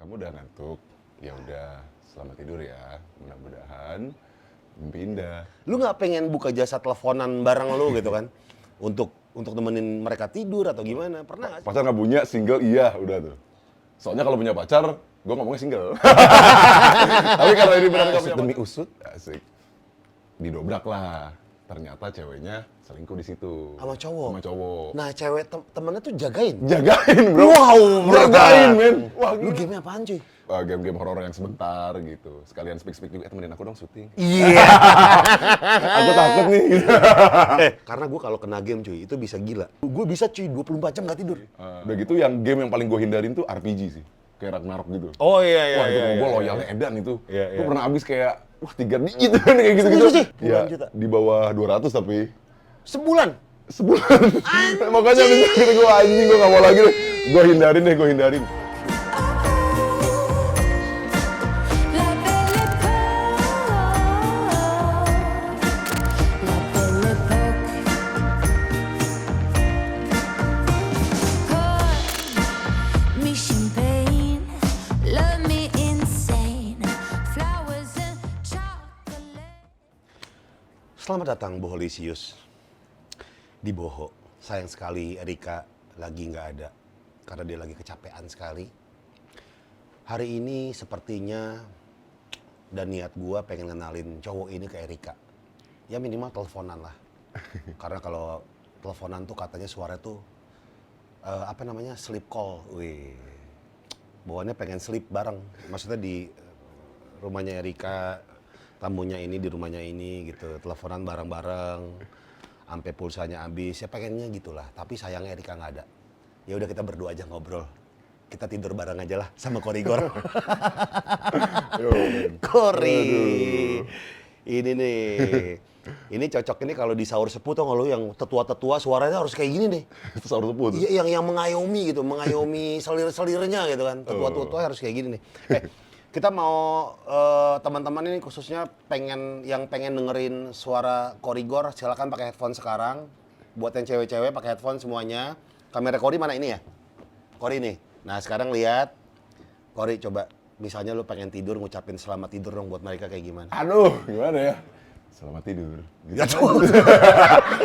Kamu udah ngantuk? Ya udah, selamat tidur ya. Mudah-mudahan mimpi indah. Lu nggak pengen buka jasa teleponan bareng lu gitu kan? Untuk nemenin mereka tidur atau gimana? Pernah nggak sih? Pacar nggak punya, single iya, udah tuh. Soalnya kalau punya pacar, gue ngomongnya single. Tapi kalau ini benar nggak punya Demi pacar, usut asik. Didobrak lah. Ternyata ceweknya selingkuh di situ. sama cowok. Sama cowok. Nah, cewek temennya tuh jagain. Jagain bro. Wow, jagain men. Wah, Lu gila. game apaan cuy? Wah, game-game horor yang sebentar gitu. Sekalian speak juga, temenin aku dong syuting. Iya. Aku takut nih. Karena gue kalau kena game cuy, itu bisa gila. Gue bisa cuy 24 jam nggak tidur. Udah gitu yang game yang paling gue hindarin tuh RPG sih. Kayak Ragnarok gitu. Oh iya Wah, itu gue loyalnya edan itu. Iya, Gue iya. pernah habis kayak, wah 3 digit kan kayak gitu-gitu. Serius sih? Iya, Puluhan juta? di bawah 200 tapi Sebulan. sebulan. Makanya abis itu gue anjing, gue gak mau lagi deh. Gue hindarin. La belle époque, la belle époque. Pour me champagne, love me insane, flowers and chocolate. Selamat datang Boholisius. Di Boho, sayang sekali Erika lagi nggak ada. Karena dia lagi kecapean sekali. Hari ini sepertinya dan niat gua pengen kenalin cowok ini ke Erika. Ya minimal teleponan lah. Karena kalau teleponan tuh katanya suara tuh apa namanya sleep call. Wih, bawaannya pengen sleep bareng. Maksudnya di rumahnya Erika, tamunya ini di rumahnya ini gitu. Teleponan bareng-bareng, sampai pulsanya habis. Ya pengennya gitulah. Tapi sayangnya Erika nggak ada. Ya udah kita berdua aja ngobrol. Kita tidur bareng aja lah sama Korigor. Yo, men. Kori. Ini nih. Ini cocok ini kalau di sahur sepuh tau nggak lu yang tetua-tetua suaranya harus kayak gini nih. Itu sahur sepuh tuh. Iya, yang mengayomi gitu, mengayomi selir-selirnya gitu kan. Tetua-tetua harus kayak gini nih. Kita mau teman-teman ini khususnya pengen dengerin suara Korigor, silakan pakai headphone sekarang. Buat yang cewek-cewek pakai headphone semuanya. Kamera Kori mana ini ya? Kori nih. Nah, sekarang lihat. Kori coba misalnya lu pengen tidur ngucapin selamat tidur dong buat mereka kayak gimana? Aduh, gimana ya? Selamat tidur. Gitu. Ya tuh.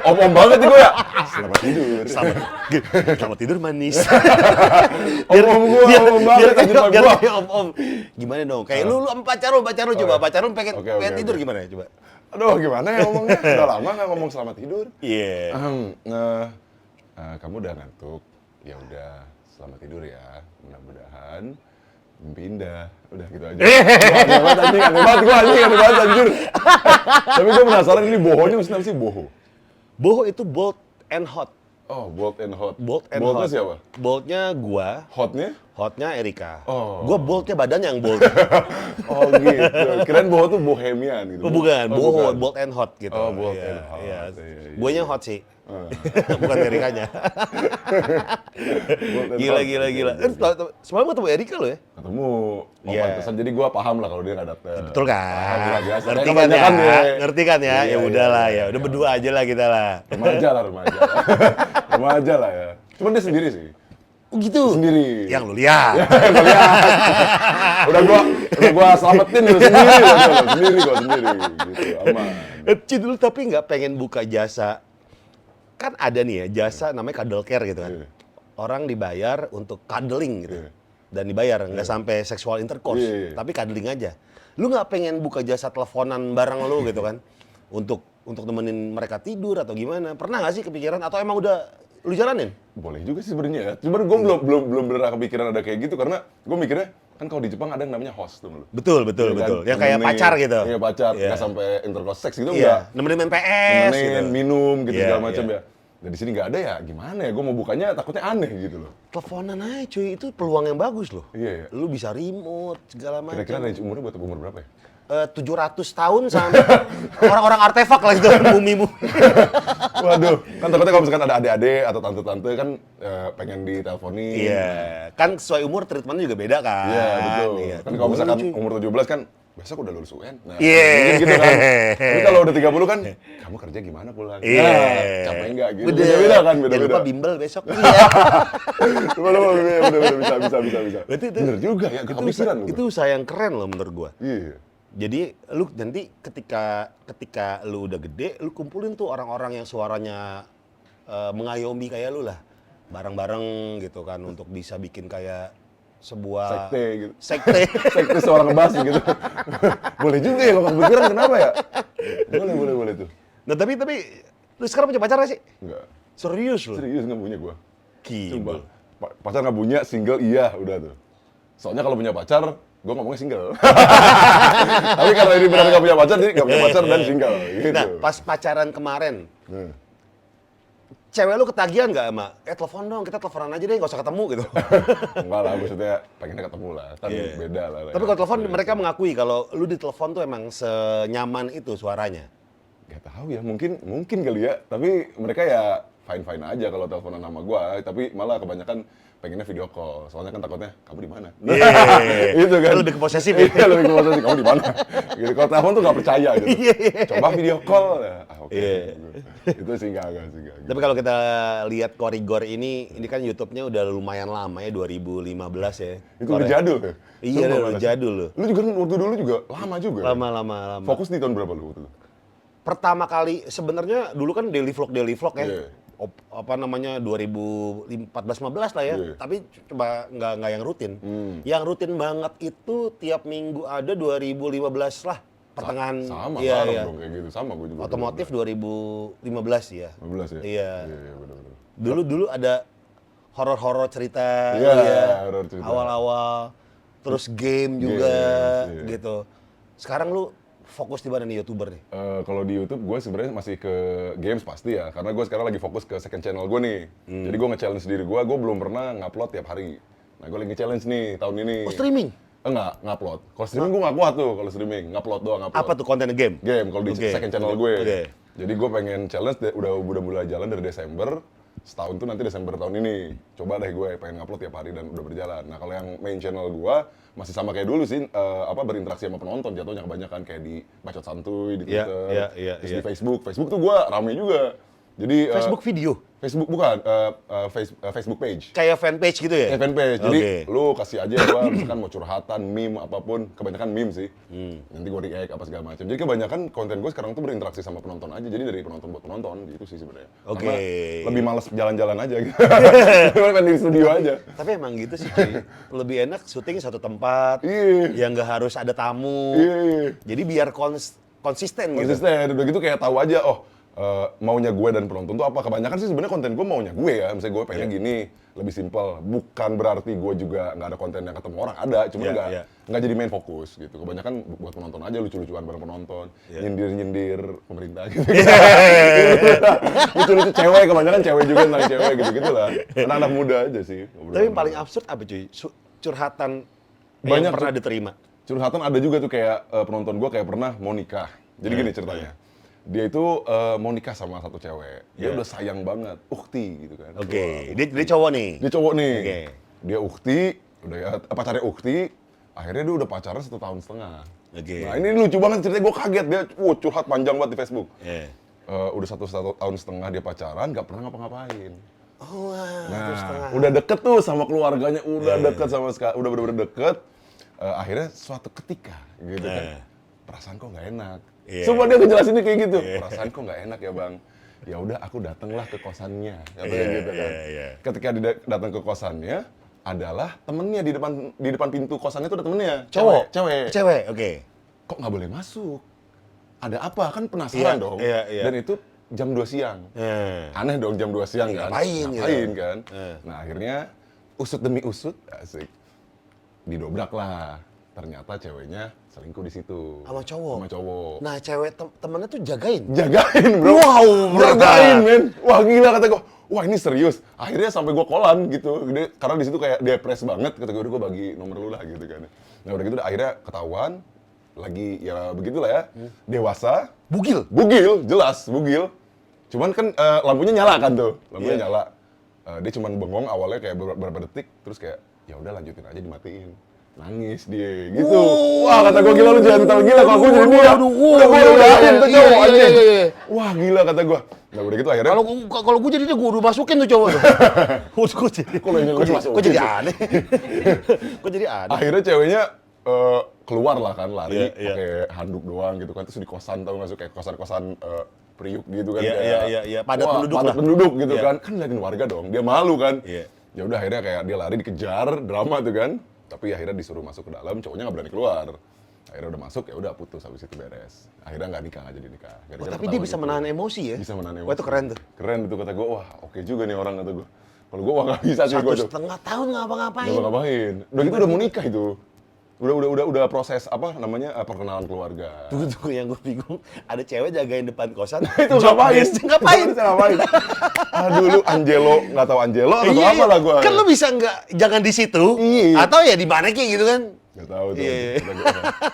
Om-om banget nih gue ya. Selamat tidur. Selamat tidur manis. Om-om gue, om-om banget. anjir, biar gua. kayak om-om. Gimana dong? Kayak lu sama pacar lu coba. ya. Pacar lu pengen Oke, tidur oke. gimana ya coba? Aduh, gimana ya ngomongnya? Udah lama gak ngomong selamat tidur. Iya. Kamu udah ngantuk? Ya udah, selamat tidur ya. Mudah-mudahan mimpi indah. Udah gitu aja. Aneh banget anjir. Tapi gue penasaran ini bohonya maksudnya apa sih boho? Boho itu bold and hot. Oh, bold and hot. Bold and Boldnya hot. siapa? Boldnya gua, Hotnya? hotnya Erika. Oh. Gua boldnya badannya yang bold. Oh gitu. Kirain boho tuh bohemian gitu. Oh, bukan, Oh, boho, bukan. bold and hot gitu. Oh, bold Iya, and hot. Iya. Iya. Guanya hot sih. Bukan Erikanya. Bold and Gila, hot. gila. Semalam ketemu Erika lo ya? Ketemu. Oh, Iya. pantesan jadi gua paham lah kalau dia nggak datang. Betul Paham kan? lah, biasa. Ngerti Kayak kan ya? kebanyakan dia. Ngerti kan ya? Iya, Ya udahlah iya, ya. Udah berdua aja lah kita lah. Remaja lah. Remaja lah ya. Cuman dia sendiri sih. Oh gitu? Sendiri. Yang lu lihat. Udah gua selamatin lu sendiri gua sendiri gitu, aman. Cid, lu tapi nggak pengen buka jasa? Kan ada nih ya jasa namanya cuddle care gitu kan. Iya. Orang dibayar untuk cuddling gitu. Iya. Dan dibayar, nggak sampai sexual intercourse. Iya. Tapi cuddling aja. Lu nggak pengen buka jasa teleponan bareng lu gitu kan? Untuk nemenin mereka tidur atau gimana? Pernah nggak sih kepikiran? Atau emang udah lu jalanin? Boleh juga sih sebenarnya ya. Cuman gua belum beneran kepikiran ada kayak gitu karena gua mikirnya kan kalau di Jepang ada yang namanya host tuh lu. Betul. Iya kan? Yang kayak Nemenin, pacar gitu. Iya pacar, Iya. nggak sampai intercourse seks gitu Iya, enggak. nemenin main PS Nemenin, gitu. minum gitu Iya, segala macam iya. ya. Dan di sini nggak ada ya, gimana ya? Gue mau bukanya takutnya aneh gitu loh. Teleponan aja cuy, itu peluang yang bagus loh. Iya, iya. Lu bisa remote, segala macam. Kira-kira range umurnya buat umur berapa ya? 700 tahun sampai orang-orang artefak lah itu, mumi-mumi. Waduh, kan takutnya kalau misalkan ada adik-adik atau tante-tante kan pengen diteleponin. Iya, kan sesuai umur treatmentnya juga beda kan. Iya, betul. Iya, Kan tuh kalau boleh, misalkan cuy. umur 17 kan besok udah lulus UN. Nah, Iya. mungkin gitu kan. Tapi kalau udah 30 kan, kamu kerja gimana pulang? Iya. Nah, capek enggak gitu. Bener. Beda-beda kan, Jangan beda-beda. lupa bimbel besok. Iya. Bener, bisa. Berarti itu, Bener juga ya, kepikiran lu. itu usaha yang keren loh menurut gua. Iya. Jadi lu nanti ketika lu udah gede, lu kumpulin tuh orang-orang yang suaranya mengayomi kayak lu lah. Bareng-bareng gitu kan untuk bisa bikin kayak sebuah Sekte gitu. sekte. Sekte seorang ngebas gitu. Boleh juga ya kalau kepikiran, kenapa ya? Boleh tuh. Nah tapi lu sekarang punya pacar gak sih? Enggak. Serius lu? Serius nggak punya gua. Gila. Coba. Pacar nggak punya, single iya, udah tuh. Soalnya kalau punya pacar, gua ngomongnya single. Tapi karena ini benar nggak punya pacar, jadi nggak punya pacar dan single. Gitu. Nah pas pacaran kemarin, Nah. cewek lu ketagihan nggak sama? Telepon dong, kita teleponan aja deh, nggak usah ketemu gitu. Enggak lah, maksudnya pengennya ketemu lah. Kan Iya. beda lah. Tapi kalau telepon mereka mengakui kalau lu di telepon tuh emang senyaman itu suaranya. Gak tahu ya, mungkin kali ya. Tapi mereka ya fine aja kalau teleponan sama gua. Tapi malah kebanyakan pengennya video call. Soalnya kan takutnya kamu di mana? Itu kan. Lu lebih ke posesif ya? Iya, lebih ke posesif. Kamu di mana? Gitu. Kalau telepon tuh nggak percaya gitu. Iya. Coba video call. Ah, oke. Iya. Itu sih enggak sih. Enggak. Tapi kalau kita lihat Korigor ini kan YouTube-nya udah lumayan lama ya, 2015 ya. Itu udah jadul ya? Iya, Sumpah, udah Mas. jadul loh. Lu juga waktu dulu juga lama juga. Lama. Fokus di tahun berapa lu waktu itu? Pertama kali sebenarnya dulu kan daily vlog ya. Iya. Apa namanya 2014-15 lah ya. Iya. Tapi coba nggak yang rutin. Hmm. Yang rutin banget itu tiap minggu ada 2015 lah. Pertengahan. Sama iya, sekarang iya. dong kayak gitu. Sama gua juga. Otomotif 2015 ya. 15 ya? Iya. Iya, benar-benar. Dulu ada horor-horor cerita, Iya, horor cerita. awal-awal, terus game juga, Games, iya. gitu. Sekarang lu fokus di mana nih YouTuber nih? Kalau di YouTube gue sebenarnya masih ke games pasti ya, karena gue sekarang lagi fokus ke second channel gue nih. Jadi gue nge-challenge diri gue belum pernah ngupload tiap hari. Nah gue lagi nge-challenge nih tahun ini. Oh streaming? Enggak, ngupload. Kalau streaming gue nggak kuat tuh, kalau streaming ngupload doang ngupload. Apa tuh konten game? Game, kalau di Oke. second channel gue. Oke. Jadi gue pengen challenge, udah mulai jalan dari Desember. Setahun tuh nanti Desember tahun ini. Coba deh gue pengen ngupload tiap hari dan udah berjalan. Nah kalau yang main channel gue masih sama kayak dulu sih, berinteraksi sama penonton jatuhnya kebanyakan kayak di Bacot Santuy, di Iya, Twitter, iya, terus iya. di Facebook. Facebook tuh gue rame juga. Jadi Facebook video? Facebook bukan, Facebook page. Kayak fanpage gitu ya? Kayak fanpage. Jadi Oke. lu kasih aja gua misalkan mau curhatan, meme apapun, kebanyakan meme sih. Nanti gua react apa segala macam. Jadi kebanyakan konten gua sekarang tuh berinteraksi sama penonton aja. Jadi dari penonton buat penonton gitu sih sebenarnya. Oke. Karena lebih males jalan-jalan aja gitu. Pengen di studio aja. Tapi emang gitu sih, cuy. Lebih enak syuting satu tempat, Iya. yang nggak harus ada tamu. Iya. Jadi biar konsisten gitu. Konsisten, udah gitu kayak tahu aja, maunya gue dan penonton tuh apa. Kebanyakan sih sebenarnya konten gue maunya gue ya. Misalnya gue pengennya gini, lebih simpel. Bukan berarti gue juga nggak ada konten yang ketemu orang, ada. Cuma Iya, nggak jadi main fokus gitu. Kebanyakan buat penonton aja, lucu-lucuan bareng penonton. Iya. Nyindir-nyindir pemerintah gitu. Lucu-lucu cewek, kebanyakan cewek juga tentang cewek gitu-gitu lah. Anak-anak muda aja sih. Tapi yang paling absurd apa cuy? Curhatan Banyak, yang pernah cuy. diterima. Curhatan ada juga tuh kayak penonton gue kayak pernah mau nikah. Jadi gini ceritanya. Dia itu mau nikah sama satu cewek. Dia udah sayang banget, ukti gitu kan. Oke, Wah, dia cowok nih. dia cowok nih. Oke. Dia ukti, udah ya pacarnya ukti. Akhirnya dia udah pacaran 1,5 tahun. Oke. Nah ini lucu banget ceritanya, gue kaget. Dia curhat panjang banget di Facebook. Iya. Udah 1,5 tahun dia pacaran, nggak pernah ngapa-ngapain. Oh, wah, Nah, terus setengah. udah deket tuh sama keluarganya, udah deket sama sekali, udah bener-bener deket. Akhirnya suatu ketika, gitu kan, perasaan kok nggak enak. Iya. Semua dia ngejelasinnya kayak gitu. Perasaan kok nggak enak ya bang. Ya udah, aku datanglah ke kosannya, katanya gitu kan. iya. Ketika dia datang ke kosannya, adalah temennya di depan pintu kosannya tuh ada temennya. Cowok? Cewek. Cewek, oke. Kok nggak boleh masuk? Ada apa? Kan penasaran Iya, dong. iya, iya. Dan itu jam 2 siang. Aneh dong jam 2 siang kan. Ngapain gitu? Ngapain kan? Eh. Nah akhirnya usut demi usut, asik. Didobrak lah. Ternyata ceweknya selingkuh di situ. Sama cowok? Sama cowok. Nah, cewek temennya tuh jagain. Jagain bro. Wow, bro. Jagain men. Wah gila kata gue. Wah ini serius. Akhirnya sampai gue kolan gitu. Karena di situ kayak depres banget. Kata gue, udah gue bagi nomor lu lah gitu kan. Nah udah gitu akhirnya ketahuan. Lagi ya begitulah ya. Dewasa. Bugil? Bugil, jelas bugil. Cuman kan lampunya nyala kan tuh. Lampunya nyala. Dia cuman bengong awalnya kayak beberapa detik. Terus kayak ya udah lanjutin aja dimatiin. nangis dia gitu. Wah, kata gue, gila lu jangan tahu gila kalau gue jadi dia. Waduh, Udah gue iya, udahin tuh iya, cowok iya, anjing. iya, iya. Wah, gila kata gue. Nah, udah gitu akhirnya Kalau gue jadi dia gue udah masukin tuh cowok tuh. Gue jadi Kalau yang dimasukin kok jadi sih? aneh. Kok jadi aneh. akhirnya ceweknya keluar lah kan, lari Iya, iya. pakai handuk doang gitu kan, terus di kosan tau nggak sih, kayak kosan-kosan Priuk gitu kan, Iya, kayak iya, padat wah, penduduk padat lah. penduduk gitu Iya. kan ngeliatin warga dong, dia malu kan. Iya. Ya udah akhirnya kayak dia lari dikejar, drama tuh kan, tapi akhirnya disuruh masuk ke dalam, cowoknya nggak berani keluar. Akhirnya udah masuk, ya udah putus, habis itu beres. Akhirnya nggak nikah, nggak jadi nikah. Gara-gara Tapi dia ketawa bisa gitu. menahan emosi ya? Bisa menahan emosi. Wah itu keren tuh. Keren itu kata gue, wah oke juga nih orang kata gue. Kalau gue wah nggak bisa sih gue tuh. 1,5 tahun ngapa-ngapain. Udah ngapain? Udah gitu udah mau nikah itu. Udah proses apa namanya perkenalan keluarga. Tunggu yang gue bingung, ada cewek jagain depan kosan. Itu ngapain? Ngapain? Ngapain? Aduh lu Angelo, nggak tahu Angelo atau Iya, apa lah gue. Kan lu bisa jangan di situ, Iya. atau ya di mana kayak gitu kan? Nggak tahu tuh. Iya.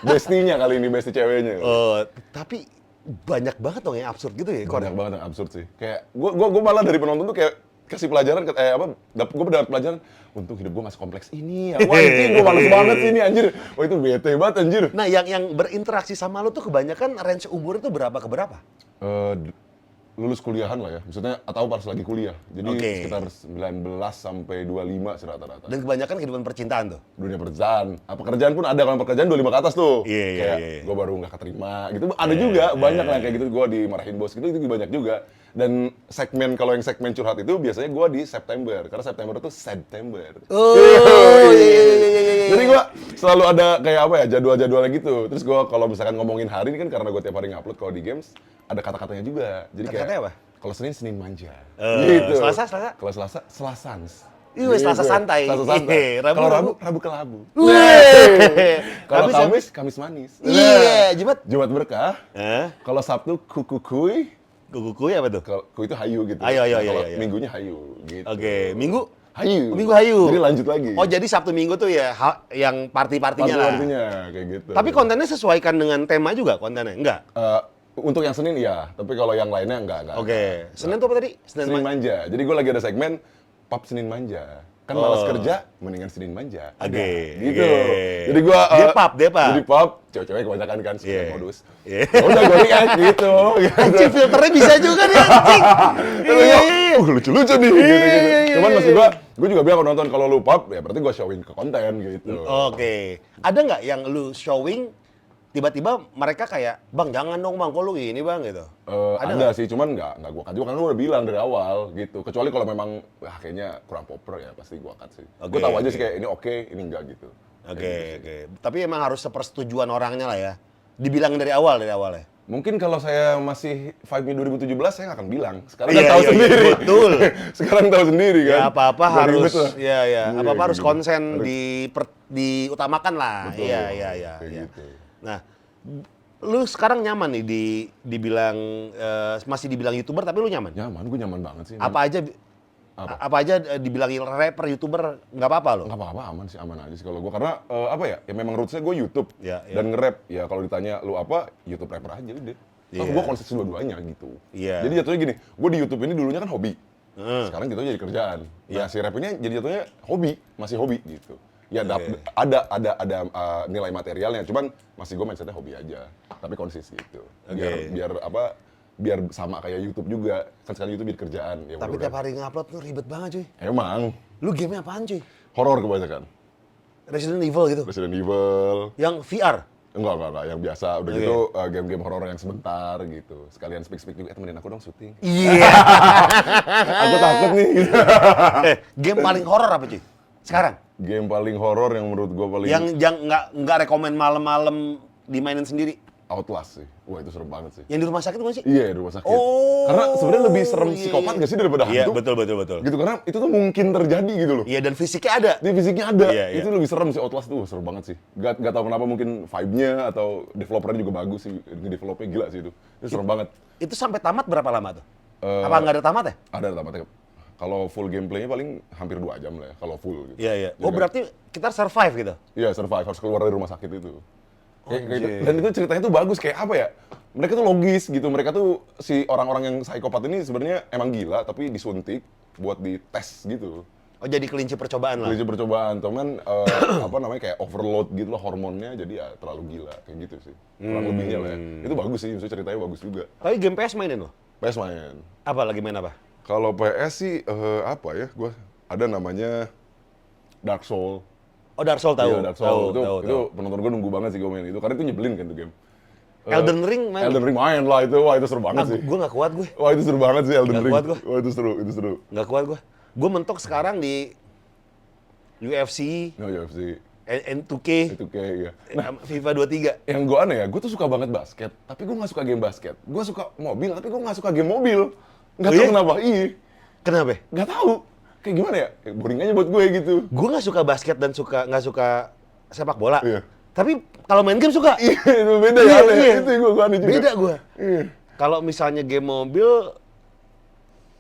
Bestinya kali ini, besti ceweknya. Oh, tapi banyak banget dong yang absurd gitu ya. Banyak banget yang absurd sih. Kayak gue malah dari penonton tuh kayak kasih pelajaran, gue dapat pelajaran. Untung hidup gue masih kompleks ini ya. Wah anjing, gue males banget sih ini anjir. Wah itu bete banget anjir. Nah, yang berinteraksi sama lu tuh kebanyakan range umur itu berapa ke berapa? Lulus kuliahan lah ya, maksudnya atau pas lagi kuliah. Jadi Oke. sekitar 19 sampai 25 sih rata-rata. Dan kebanyakan kehidupan percintaan tuh. Dunia pekerjaan, pekerjaan pun ada, kalau pekerjaan 25 ke atas tuh. Iya, iya, kayak iya. gue baru nggak keterima gitu. Ada juga, banyak lah kayak gitu. Gue dimarahin bos gitu, itu banyak juga. Dan kalau yang segmen curhat itu biasanya gue di September, karena September itu September. Oh, Yoi. iya. Jadi gue selalu ada kayak apa ya, jadwal-jadwalnya gitu. Terus gue kalau misalkan ngomongin hari ini kan, karena gue tiap hari ngupload kalau di games, ada kata-katanya juga. Jadi kayak Kata-katanya apa? kalau Senin manja. Selasa? Kalau Selasa, Selasans. Iya, Selasa santai. Selasa santai. Rabu, Kalau Rabu. Rabu kelabu. Wih. Kalau Kamis, Kamis manis. Iya, Jumat. Jumat berkah. Hah? Kalau Sabtu kuy. Kuku apa tuh? Kalau kuy itu hayu gitu. Ayo, Nah, kalau iya. Minggunya hayu gitu. Oke, Minggu? Hayu. Minggu hayu. Jadi lanjut lagi. Oh, jadi Sabtu Minggu tuh ya yang party-partinya lah. Artinya kayak gitu. Tapi kontennya sesuaikan dengan tema juga kontennya? Enggak? Untuk yang Senin iya, tapi kalau yang lainnya enggak. Oke. Senin tuh apa tadi? Senin manja. Jadi gue lagi ada segmen pub Senin manja. Kan malas kerja, mendingan Senin manja. Ada. Oke. Gitu. Oke. Jadi gue Dia pub. Jadi pub, cewek-cewek kebanyakan kan suka Iya. modus. Iya. Ya udah gue react gitu. Anjing, filternya bisa juga nih anjing. Iya. Lucu-lucu nih gitu. Cuman maksud gue juga bilang kalau nonton, kalau lu pub ya berarti gue showing ke konten gitu. Oke. Ada nggak yang lu showing tiba-tiba mereka kayak, "Bang, jangan dong Bang, kok lu gini Bang?" gitu. Ada nggak? sih, cuman nggak gue cut juga, kan lu udah bilang dari awal gitu. Kecuali kalau memang kayaknya kurang proper ya pasti gue cut sih. Oke, Gue tahu aja oke. sih kayak ini oke, ini enggak gitu. Oke. Tapi emang harus sepersetujuan orangnya lah ya. Dibilang dari awal ya. Mungkin kalau saya masih vibe-nya 2017, saya nggak akan bilang. Sekarang Iya, kan tahu iya, sendiri. betul. Sekarang tahu sendiri kan. Ya apa-apa Udah harus ribet lah. ya Iya, apa-apa harus gitu. konsen Harus- diutamakan lah. Betul, Iya. kayak gitu. Nah, lu sekarang nyaman nih dibilang masih dibilang YouTuber tapi lu nyaman? Nyaman, gue nyaman banget sih. Apa aja apa aja dibilangin rapper, YouTuber nggak apa-apa lo? Nggak apa-apa, aman aja sih kalau gue, karena apa ya memang rootsnya gue YouTube Ya, ya. dan nge-rap. Ya kalau ditanya lu apa, YouTube rapper aja udah. Iya. Gue konsisten dua-duanya gitu. Iya. Jadi jatuhnya gini, gue di YouTube ini dulunya kan hobi. Heeh. Sekarang jatuhnya jadi kerjaan. Iya. Nah, si rap ini jadi jatuhnya hobi, masih hobi gitu. Ya Oke. ada nilai materialnya, cuman masih gue mindsetnya hobi aja. Tapi konsisten gitu. Biar sama kayak YouTube juga. Kan sekarang YouTube jadi kerjaan. Ya Tapi udah. tiap hari ngupload tuh ribet banget cuy. Emang Lu game apaan cuy? horor kebanyakan. Resident Evil gitu. Resident Evil. Yang VR. Enggak, yang biasa. Udah Oke. gitu game-game horor yang sebentar gitu. Sekalian speak juga, temenin aku dong syuting. Iya. Aku takut nih gitu. Game paling horor apa cuy? Sekarang? Game paling horor yang menurut gue paling Yang nggak rekomen malam-malam dimainin sendiri. Outlast sih. Wah, itu serem banget sih. Yang di rumah sakit bukan sih? Iya, di rumah sakit. Oh, Karena sebenarnya lebih serem iya, psikopat iya. nggak sih daripada hantu? Iya, betul. Gitu, karena itu tuh mungkin terjadi gitu loh. Iya, dan fisiknya ada. Di fisiknya ada. Iya, iya. Itu lebih serem sih Outlast tuh, serem banget sih. Gak tahu kenapa, mungkin vibe-nya atau developernya juga bagus sih. Nge-developnya gila sih itu. Itu serem banget. Itu sampai tamat berapa lama tuh? Apa nggak ada tamat ya? Ada tamatnya. Kalau full gameplaynya paling hampir 2 jam lah ya, kalau full gitu. Iya. Jadi Oh, kan- berarti kita survive gitu? Iya, survive, harus keluar dari rumah sakit itu. Kayak gitu. Anjir. Dan itu ceritanya tuh bagus, kayak apa ya? Mereka tuh logis gitu. Mereka tuh si orang-orang yang psikopat ini sebenarnya emang gila, tapi disuntik buat dites gitu. Oh jadi kelinci percobaan lah. Kelinci percobaan, cuman apa namanya kayak overload gitu lah hormonnya, jadi ya terlalu gila kayak gitu sih. Kurang lebihnya lah ya. Itu bagus sih, maksudnya ceritanya bagus juga. Tapi game PS mainin lo? PS main. Apa lagi main apa? Kalau PS sih apa ya? Gua ada namanya Dark Soul. Oh Dark Souls tahu. Iya, Dark Soul. Tahu, Itu penonton gue nunggu banget sih gue main itu karena itu nyebelin kan tuh game. Elden Ring main. Elden Ring main lah itu. Wah, itu seru banget sih. Gue gak kuat gue. Wah, itu seru banget sih Elden Nggak Ring. kuat gua. Wah, itu seru. Gak kuat gue. Gue mentok sekarang di UFC, No, UFC. N2K, Itu kayak ya. Nah, FIFA 23. yang gue aneh ya, gue tuh suka banget basket, tapi gue gak suka game basket. Gue suka mobil, tapi gue gak suka game mobil. Gak Oh, tau iya? kenapa, iya. Kenapa? Gak tahu. Kayak gimana ya? Kayak boring aja buat gue gitu. Gue gak suka basket dan gak suka sepak bola. Iya. Tapi kalau main game suka. Iya, itu beda ya. Iya, aneh. iya. Itu yang gue aneh juga. Beda gue. Iya. Kalau misalnya game mobil,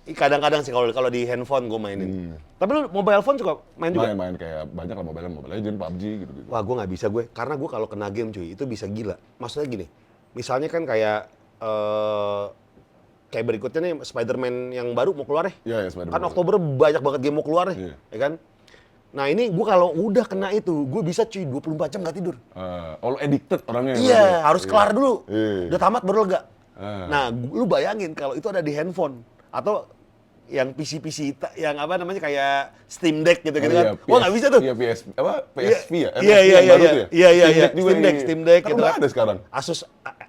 kadang-kadang sih kalau di handphone gue mainin. Tapi lu mobile phone suka main juga? Main-main kayak banyak lah Mobile Legends, PUBG gitu-gitu. Wah gue nggak bisa gue, karena gue kalau kena game cuy, itu bisa gila. Maksudnya gini, misalnya kan kayak kayak berikutnya nih Spider-Man yang baru mau keluar ya. Iya, ya, Spider-Man. Kan Oktober banyak banget game mau keluar Iya. ya kan? Nah ini gue kalau udah kena itu, gue bisa cuy 24 jam nggak tidur. Lo addicted orangnya. Iya, berarti. harus kelar dulu. Iya. Udah tamat baru lega. Ah. Nah, lu bayangin kalau itu ada di handphone atau yang PC yang apa namanya kayak Steam Deck gitu Oh, kan. iya, Wah, nggak bisa tuh. Iya, PSP ya? Iya, MSP yang baru tuh ya? Iya. Steam Deck juga Steam Deck kan gitu udah kan. ada sekarang. Asus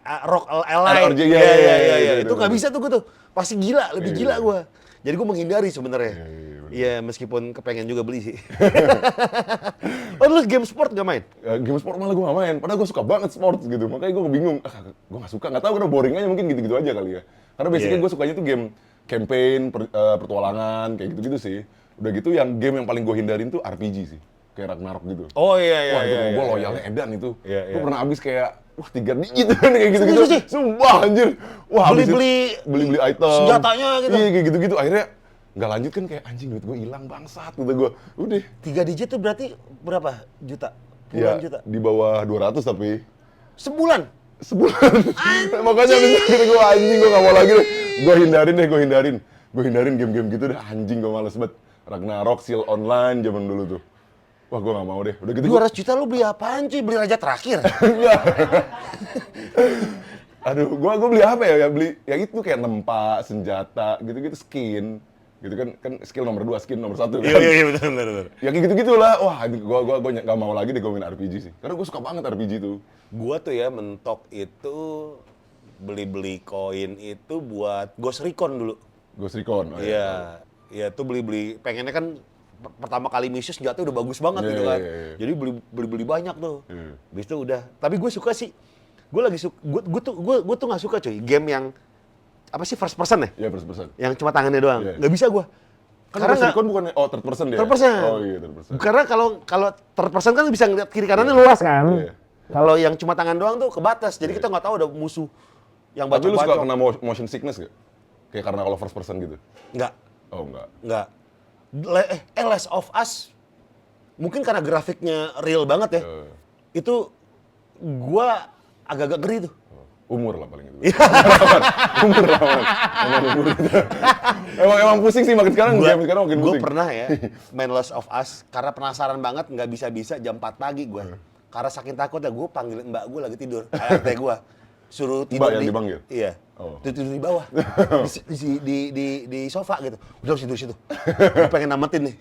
ROG Ally. ROG, iya, Itu nggak bener. bisa tuh gue tuh. Pasti gila, lebih Iya. gila gue. Jadi gue menghindari sebenarnya. Iya, bener. Iya, meskipun kepengen juga beli sih. Oh, lu game sport nggak main? Game sport malah gue gak main, padahal gue suka banget sport gitu. Makanya gue bingung, gue gak suka, gak tahu kenapa boring aja mungkin gitu-gitu aja kali ya. Karena basically Iya. gue sukanya tuh game campaign, petualangan, kayak gitu-gitu sih. Udah gitu yang game yang paling gue hindarin tuh RPG sih. Kayak Ragnarok gitu. Oh iya. Wah itu gue loyal edan itu. Iya, Gue iya. pernah habis kayak, 3 digit kayak gitu-gitu. Serius sih? Sumpah anjir. Wah habis itu Beli-beli item. senjatanya gitu. Iya kayak gitu-gitu. Akhirnya nggak lanjut kan kayak anjing duit gue hilang bangsat gitu gue. Udah. 3 digit tuh berarti berapa juta? Ya, Puluhan juta? di bawah 200 tapi Sebulan? sebulan. Makanya abis itu gue anjing, gue gak mau lagi deh. Gue hindarin game-game gitu deh, anjing gue males banget. Ragnarok, Seal Online zaman dulu tuh. Wah gue gak mau deh, udah gitu 200 juta lu beli apaan cuy? Beli raja terakhir? Aduh, gue beli apa ya? Beli yang itu kayak nempa, senjata, gitu-gitu skin. Gitu kan skill nomor 2, skin nomor 1 kan. Iya betul. Ya kayak gitu-gitu lah. Wah, gue gak mau lagi deh gue main RPG sih. Karena gue suka banget RPG tuh. Gua tuh ya mentok itu beli-beli koin itu buat Ghost Recon dulu. Ghost Recon. Oh, Iya. Iya tuh beli-beli pengennya kan pertama kali misi senjata udah bagus banget Iya, gitu kan. iya. Jadi beli banyak tuh. Iya. Habis itu udah. Tapi gue suka sih. Gue tuh nggak suka cuy game yang apa sih first person ya? Iya, first person. Yang cuma tangannya doang. Iya. Nggak bisa gue. Kan Karena Ghost nggak- Recon bukan, third person dia? Third person. Oh iya, third person. Karena kalau third person kan bisa ngeliat kiri kanannya luas kan. Iya. Kalau yang cuma tangan doang tuh kebatas. Jadi kita nggak tahu ada musuh yang Tapi lu suka bacok-bacok. kena motion sickness gak? Kayak karena kalau first person gitu? Nggak, Oh enggak. nggak. Last of Us mungkin karena grafiknya real banget ya. Itu gua agak-agak ngeri tuh. Umur lah paling itu. Umur lah. Emang umur itu. emang pusing sih makin sekarang, game sekarang makin Gue pusing. pernah ya main Last of Us karena penasaran banget nggak bisa jam 4 pagi gue. Karena saking takutnya gue panggilin mbak gue lagi tidur, ART gue suruh tidur Mbak yang dipanggil? Iya. Oh. Tidur di bawah di sofa gitu. Udah situ. Gue pengen namatin nih.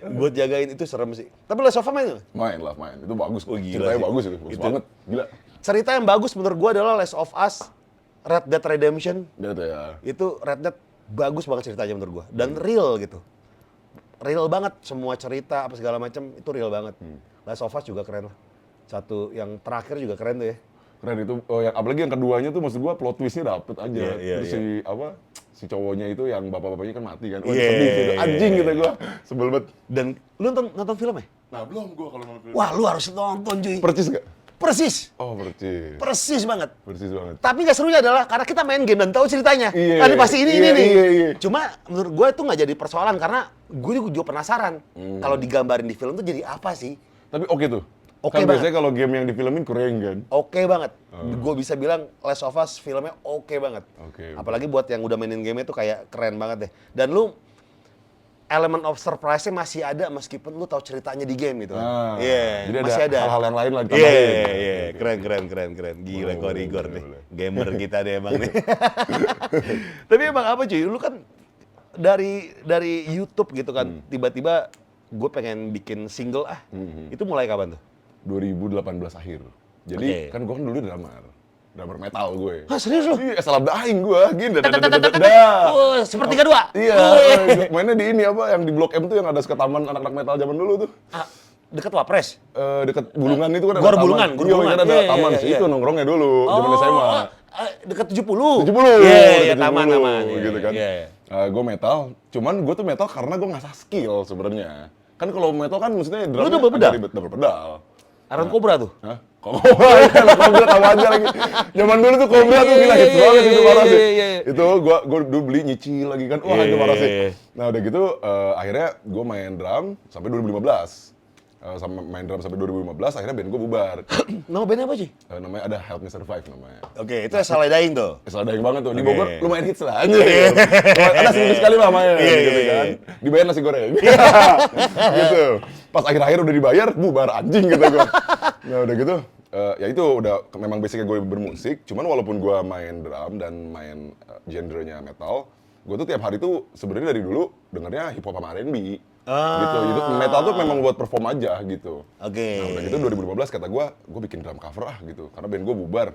Buat jagain itu serem sih. Tapi Last of Us main nggak? Main. Itu bagus. Oh, gila Ceritanya sih. bagus itu. Bagus Itu- banget. Gila. Cerita yang bagus menurut gue adalah Last of Us, Red Dead Redemption. Dia tuh ya. Itu Red Dead bagus banget ceritanya menurut gua dan real gitu. Real banget semua cerita apa segala macam itu real banget. Last of Us juga keren lah. Satu yang terakhir juga keren tuh ya. Keren itu. Yang apalagi yang keduanya tuh maksud gua plot twistnya dapet aja. Iya, Terus si cowoknya itu yang bapak-bapaknya kan mati kan. Wah, Iya. sedih sih itu. Anjing gitu gua. Sebel banget. Dan lu nonton filmnya? Nah, belum gua kalau nonton film. Wah, lu harus nonton cuy. Percis gak? Persis. Oh, percis. Persis banget. Percis banget. Tapi nggak serunya adalah karena kita main game dan tahu ceritanya. Iya, Ini pasti ini iya, nih. iya. Cuma menurut gue itu nggak jadi persoalan karena gue juga penasaran kalau digambarin di film tuh jadi apa sih? Tapi oke tuh. Oke Kan banget. biasanya kalau game yang difilmin kurang kan. Oke banget. Gue bisa bilang Last of Us filmnya oke banget. Oke. Apalagi buat yang udah mainin game itu kayak keren banget deh. Dan lu element of surprise-nya masih ada meskipun lu tahu ceritanya di game gitu kan. Nah, Iya, jadi masih ada hal-hal yang lain lah Iya, ditambahin. iya, keren. Gila Boleh, Korigor boleh, nih. boleh. Gamer kita deh emang nih. Tapi emang apa cuy? Lu kan dari YouTube gitu kan, tiba-tiba gue pengen bikin single Itu mulai kapan tuh? 2018 akhir. Jadi Oke. kan gue kan dulu drummer metal gue. Hah, serius lu? Iya, salah daing gue, gini. Sepertiga dua. Iya, mainnya di ini apa yang di Blok M tuh yang ada suka taman anak-anak metal zaman dulu tuh. Deket Wapres. Deket Bulungan itu kan ada Gor taman. Bulungan, Gor Iya, Bulungan. kan ada Iya, taman iya, sih, iya. itu nongkrongnya dulu, zaman SMA. Dekat 70. 70. Iya, deket taman 70, gitu kan. Iya. Gue metal, cuman gue tuh metal karena gue ngasah skill sebenarnya. Kan kalau metal kan maksudnya drumnya double pedal? agak ribet, double pedal. Aran Cobra tuh. Hah? Kok Cobra tahu aja lagi. Zaman dulu tuh Cobra tuh gila hits banget itu parah sih. Iya. Itu gua dulu beli nyicil lagi kan. Wah, itu parah sih. Iya. Nah, udah gitu akhirnya gua main drum sampai 2015. Sama main drum sampai 2015 akhirnya band gua bubar. Nama bandnya apa sih? Namanya ada Help Me Survive namanya. Oke, itu salah daing tuh. Salah daing banget tuh. Di Oke. Bogor lumayan hits lah aja. Ada seminggu sekali lah main gitu kan. Dibayar nasi goreng. Gitu. Pas akhir-akhir udah dibayar, bubar anjing gitu gua. Nah, udah gitu ya itu udah memang basicnya gue bermusik, cuman walaupun gue main drum dan main genrenya metal, gue tuh tiap hari tuh sebenarnya dari dulu dengernya hip hop sama R&B. Gitu. Itu metal tuh memang buat perform aja gitu. Oke. Nah, udah gitu 2015 kata gue bikin drum cover gitu. Karena band gue bubar.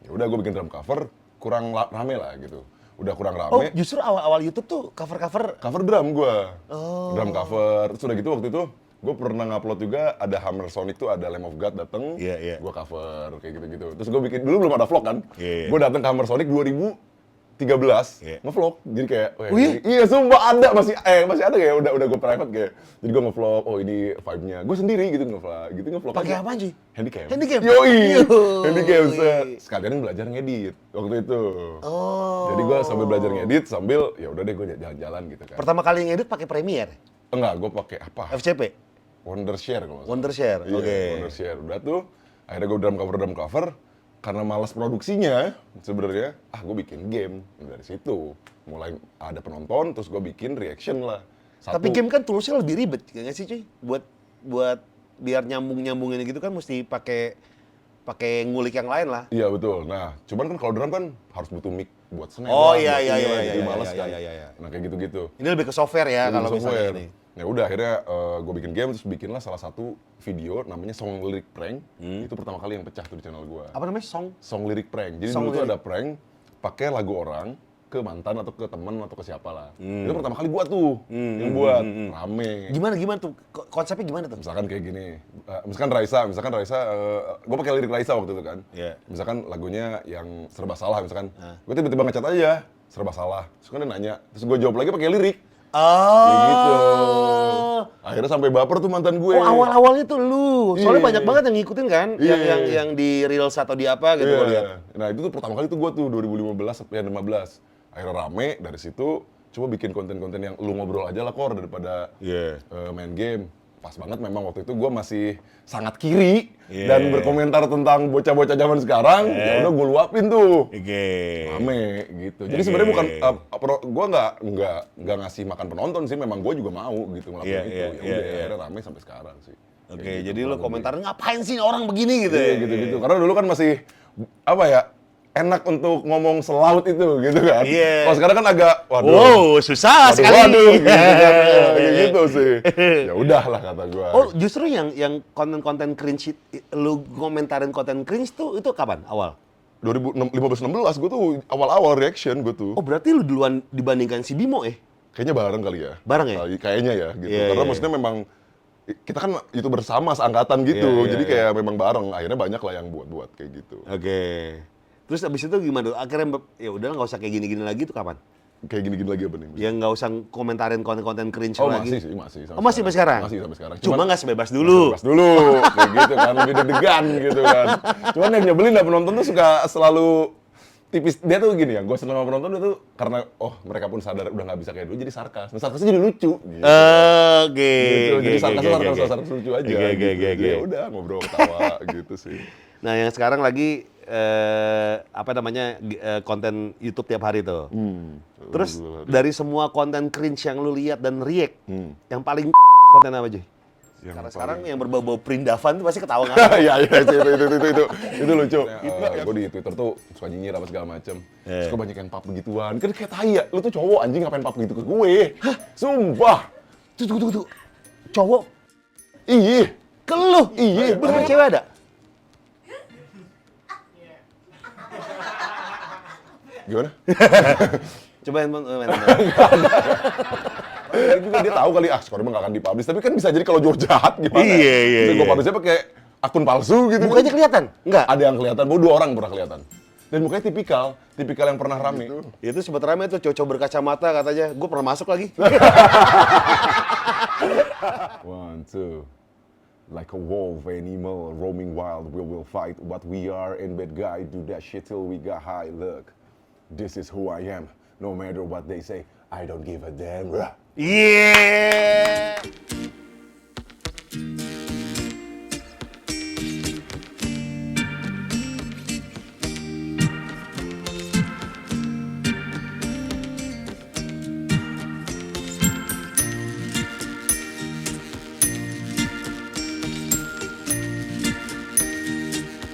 Ya udah gue bikin drum cover, kurang rame lah gitu. Udah kurang Oh, rame. justru awal-awal YouTube tuh cover-cover. Cover drum gue. Drum cover. Terus udah gitu waktu itu gue pernah ngupload juga ada Hammer Sonic tuh ada Lamb of God dateng. Iya, iya. Gue cover kayak gitu-gitu. Terus gue bikin dulu belum ada vlog kan. Iya, iya. Gue dateng ke Hammer Sonic 2013 Iya. ngevlog. Jadi kayak wah, Oh iya? iya sumpah ada masih ada kayak udah gue private kayak. Jadi gue ngevlog, oh ini vibe-nya. Gue sendiri gitu ngevlog. Pakai aja. apa sih? Handycam. Handycam? Yoi. Yoi. Handycam. Sekalian belajar ngedit waktu itu. Oh. Jadi gue sambil belajar ngedit sambil ya udah deh gue jalan-jalan gitu kan. Pertama kali ngedit pakai Premiere, Enggak, gue pakai apa? FCP, Wondershare kalau nggak salah. Wondershare. Iya, Oke. Wondershare. Udah tuh, akhirnya gue drum cover. Karena malas produksinya sebenarnya, gue bikin game. Dari situ, mulai ada penonton, terus gue bikin reaction lah. Tapi game kan toolsnya lebih ribet, ya nggak sih cuy? Buat biar nyambungin gitu kan mesti pakai ngulik yang lain lah. Iya betul. Nah, cuman kan kalau drum kan harus butuh mic buat snare. Oh, lah, iya, buat iya, ini iya, lah, iya, jadi iya, males iya, kan. iya, iya. Nah kayak gitu-gitu. Ini lebih ke software ya Jadi kalau misalnya software. ini. Ya udah akhirnya gue bikin game terus bikinlah salah satu video namanya Song Lyric Prank. Itu pertama kali yang pecah tuh di channel gue. Apa namanya? Song? Song Lyric Prank. Jadi Song dulu tuh lyric. ada prank pakai lagu orang ke mantan atau ke temen atau ke siapa lah. Itu pertama kali gua tuh yang buat rame. Gimana tuh? Konsepnya gimana tuh? Misalkan kayak gini, misalkan Raisa, gue pakai lirik Raisa waktu itu kan. Iya. Misalkan lagunya yang serba salah, misalkan gue tiba-tiba ngecat aja serba salah. Terus kan dia nanya, terus gue jawab lagi pakai lirik. Oh. Kayak gitu. Akhirnya sampai baper tuh mantan gue. Oh, awal-awalnya tuh lu. Soalnya Iya. banyak banget yang ngikutin kan, Iya. yang di Reels atau di apa gitu gua lihat. Iya. Nah itu tuh pertama kali tuh gue tuh 2015 sampai 2015. Akhirnya rame dari situ. Coba bikin konten-konten yang lu ngobrol aja lah Kor daripada Iya. main game. Pas banget memang waktu itu gue masih sangat kiri Iya. dan berkomentar tentang bocah-bocah zaman sekarang. Ya udah gue luapin tuh. Oke. Rame gitu. Jadi sebenarnya bukan gue nggak ngasih makan penonton sih. Memang gue juga mau gitu ngelakuin Iya, itu. iya, Ya iya, udah iya. akhirnya rame sampai sekarang sih. Oke, Kayak gitu, jadi lu kurang lebih. komentarin ngapain sih orang begini gitu Iya ya? gitu-gitu. Karena dulu kan masih apa ya enak untuk ngomong selaut itu gitu kan. Iya. Kalau sekarang kan agak waduh. Wow, susah sekali. Waduh, gitu kan. Kayak gitu sih. Ya udahlah kata gua. Oh, justru yang konten-konten cringe lu komentarin konten cringe tuh itu kapan? Awal? 2015-16 gua tuh awal-awal reaction gua tuh. Oh, berarti lu duluan dibandingkan si Bimo Kayaknya bareng kali ya. Bareng ya? Kayaknya ya gitu. Iya, Karena iya, maksudnya memang kita kan itu bersama seangkatan gitu. Iya, iya, Jadi iya. kayak memang bareng. Akhirnya banyak lah yang buat-buat kayak gitu. Oke. Terus abis itu gimana tuh? Akhirnya ya udah nggak usah kayak gini-gini lagi tuh kapan? Kayak gini-gini lagi apa nih? Ya nggak usah komentarin konten-konten cringe Oh lagi. masih sih, masih. Oh, masih sampai sekarang? Masih sampai sekarang. Cuma nggak sebebas dulu. Pas dulu, kayak gitu kan, lebih deg-degan gitu kan. Cuman yang nyebelin lah penonton tuh suka selalu tipis. Dia tuh gini ya, gue seneng sama penonton dia tuh karena mereka pun sadar udah nggak bisa kayak dulu jadi sarkas. Nah, sarkasnya jadi lucu. Gitu. Oke. Gitu. Jadi Oke, sarkas lucu aja. Oke, gitu. oke. Ya udah ngobrol ketawa gitu sih. Nah, yang sekarang lagi apa namanya konten YouTube tiap hari tuh. Terus dari semua konten cringe yang lu lihat dan react, yang paling konten apa aja? Karena sekarang yang berbau-bau perindavan tuh pasti ketawa nggak? Iya, itu lucu. Gue di Twitter tuh suka nyinyir apa segala macem. Suka banyak yang pap begituan. Kan kayak tai ya, lu tuh cowok anjing ngapain pap gitu ke gue? Hah? Sumpah. Tunggu. Cowok Iya. ke lu? Iya. Bener cewek ada? Gimana? Coba handphone. Itu juga dia tahu kali, skor emang gak akan dipublish. Tapi kan bisa jadi kalau Jor jahat gimana? Iya. Gue publishnya pakai akun palsu gitu. Mukanya kelihatan? Enggak. Ada yang kelihatan, gue 2 orang pernah kelihatan. Dan mukanya tipikal yang pernah rame. Itu sempat rame tuh cowok berkacamata katanya. Gue pernah masuk lagi. 1, 2. Like a wolf animal roaming wild, we will fight what we are and bad guy do that shit till we got high. Look, this is who I am. No matter what they say, I don't give a damn. Yeah.